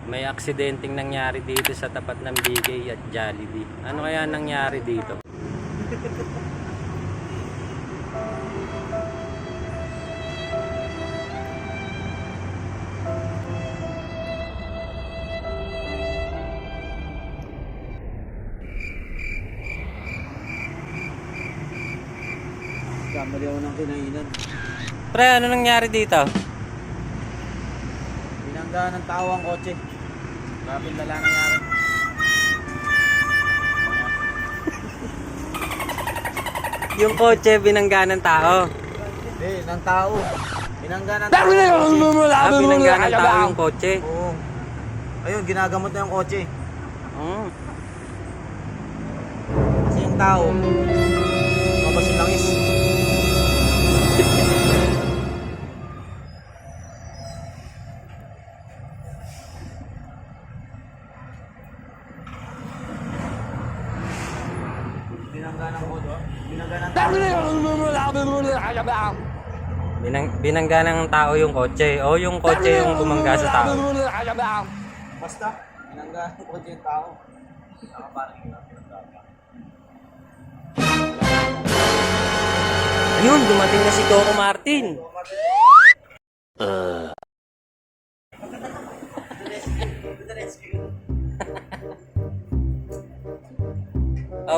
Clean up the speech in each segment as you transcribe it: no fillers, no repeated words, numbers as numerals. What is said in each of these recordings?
May aksidenteng nangyari dito sa tapat ng BK at Jollibee. Ano kaya nangyari dito? Kamali ako ng kinainan. Pre, ano nangyari dito? Binanggaan ng tao ang kotse. Grabe lala nangyari. Yung kotse binangga ng tao. Hindi, ng tao. Binanggaan ng tao ang kotse. Binangga ng tao yung kotse. Oo. Ayun, ginagamot na yung kotse. Kasi yung tao, mabas yung langis. Binanggaan ng kotse. Binanggaan ng tao. Binangga ng tao yung kotse. O yung kotse yung bumangga sa tao. Basta, binanggaan ng kotse yung tao. Nakaparking na binanggaan. Ayun, dumating na si Coco Martin.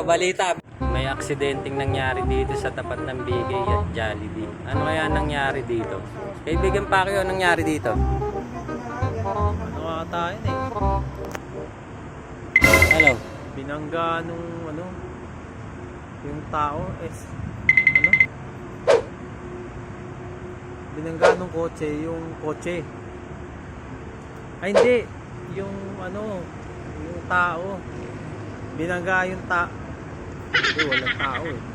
Balita. May aksidenteng nangyari dito sa tapat ng BK at Jollibee. Ano kaya nangyari dito? Kaibigan Pacquiao, anong nangyari dito? Ano ata yun eh? Ano? Binangga nung ano, yung tao ano? Binangga nung kotse, yung kotse. Ay hindi, yung ano, yung tao. Binangga yung Hindi, walang tao eh.